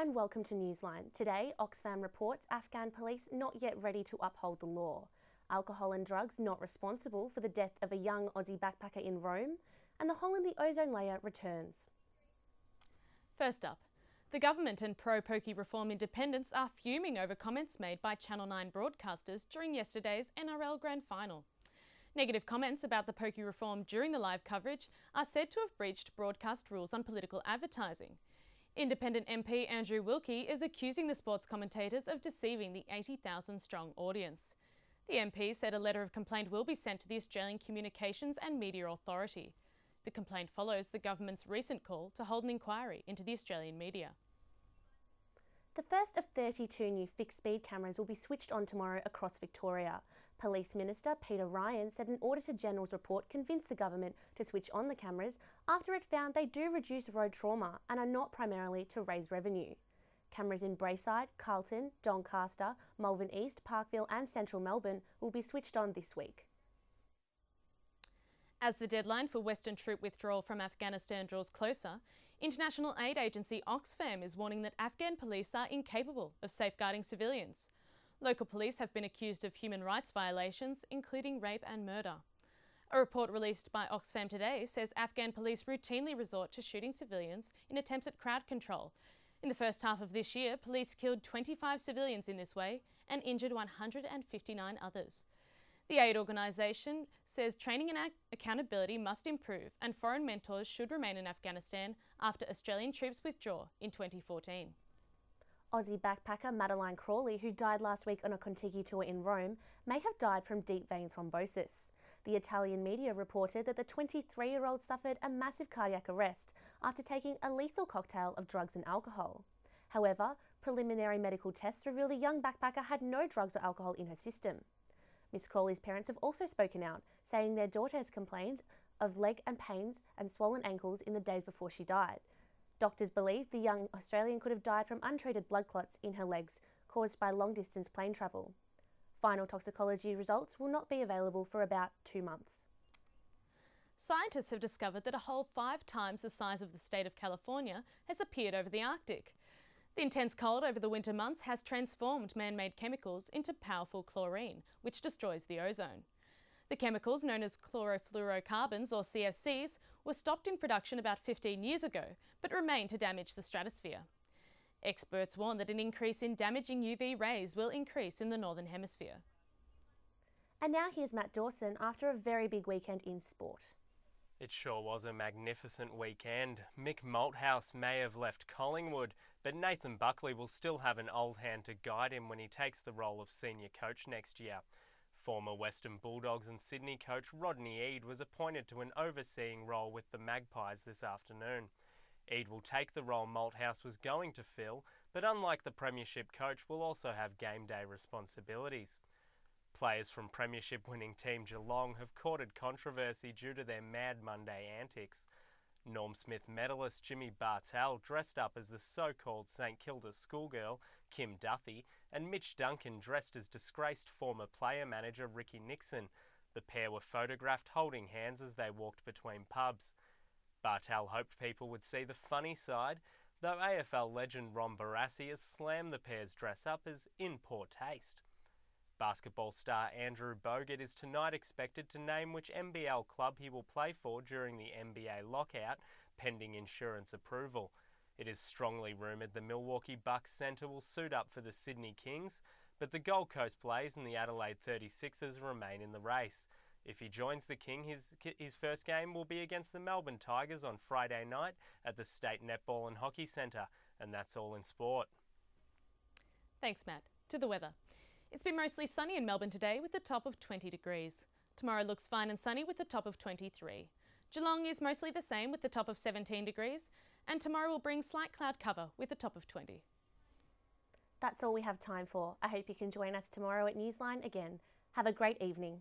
and welcome to Newsline. Today, Oxfam reports Afghan police not yet ready to uphold the law. Alcohol and drugs not responsible for the death of a young Aussie backpacker in Rome. And the hole in the ozone layer returns. First up, the government and pro-pokey reform independents are fuming over comments made by Channel 9 broadcasters during yesterday's NRL Grand Final. Negative comments about the pokey reform during the live coverage are said to have breached broadcast rules on political advertising. Independent MP Andrew Wilkie is accusing the sports commentators of deceiving the 80,000-strong audience. The MP said a letter of complaint will be sent to the Australian Communications and Media Authority. The complaint follows the government's recent call to hold an inquiry into the Australian media. The first of 32 new fixed-speed cameras will be switched on tomorrow across Victoria. Police Minister Peter Ryan said an Auditor-General's report convinced the government to switch on the cameras after it found they do reduce road trauma and are not primarily to raise revenue. Cameras in Braeside, Carlton, Doncaster, Malvern East, Parkville and Central Melbourne will be switched on this week. As the deadline for Western troop withdrawal from Afghanistan draws closer, international aid agency Oxfam is warning that Afghan police are incapable of safeguarding civilians. Local police have been accused of human rights violations, including rape and murder. A report released by Oxfam today says Afghan police routinely resort to shooting civilians in attempts at crowd control. In the first half of this year, police killed 25 civilians in this way and injured 159 others. The aid organisation says training and accountability must improve and foreign mentors should remain in Afghanistan after Australian troops withdraw in 2014. Aussie backpacker Madeline Crawley, who died last week on a Contiki tour in Rome, may have died from deep vein thrombosis. The Italian media reported that the 23-year-old suffered a massive cardiac arrest after taking a lethal cocktail of drugs and alcohol. However, preliminary medical tests reveal the young backpacker had no drugs or alcohol in her system. Miss Crawley's parents have also spoken out, saying their daughter has complained of leg and pains and swollen ankles in the days before she died. Doctors believe the young Australian could have died from untreated blood clots in her legs caused by long-distance plane travel. Final toxicology results will not be available for about 2 months. Scientists have discovered that a hole 5 times the size of the state of California has appeared over the Arctic. The intense cold over the winter months has transformed man-made chemicals into powerful chlorine, which destroys the ozone. The chemicals, known as chlorofluorocarbons or CFCs, were stopped in production about 15 years ago, but remain to damage the stratosphere. Experts warn that an increase in damaging UV rays will increase in the Northern Hemisphere. And now here's Matt Dawson after a very big weekend in sport. It sure was a magnificent weekend. Mick Malthouse may have left Collingwood, but Nathan Buckley will still have an old hand to guide him when he takes the role of senior coach next year. Former Western Bulldogs and Sydney coach Rodney Eade was appointed to an overseeing role with the Magpies this afternoon. Eade will take the role Malthouse was going to fill, but unlike the Premiership coach, will also have game day responsibilities. Players from Premiership-winning team Geelong have courted controversy due to their Mad Monday antics. Norm Smith medalist Jimmy Bartel dressed up as the so-called St Kilda schoolgirl Kim Duthie, and Mitch Duncan dressed as disgraced former player-manager Ricky Nixon. The pair were photographed holding hands as they walked between pubs. Bartel hoped people would see the funny side, though AFL legend Ron Barassi has slammed the pair's dress-up as in poor taste. Basketball star Andrew Bogut is tonight expected to name which NBL club he will play for during the NBA lockout, pending insurance approval. It is strongly rumoured the Milwaukee Bucks centre will suit up for the Sydney Kings, but the Gold Coast Blaze and the Adelaide 36ers remain in the race. If he joins the King, his first game will be against the Melbourne Tigers on Friday night at the State Netball and Hockey Centre, and that's all in sport. Thanks, Matt. To the weather. It's been mostly sunny in Melbourne today with a top of 20 degrees. Tomorrow looks fine and sunny with a top of 23. Geelong is mostly the same with the top of 17 degrees, and tomorrow will bring slight cloud cover with a top of 20. That's all we have time for. I hope you can join us tomorrow at Newsline again. Have a great evening.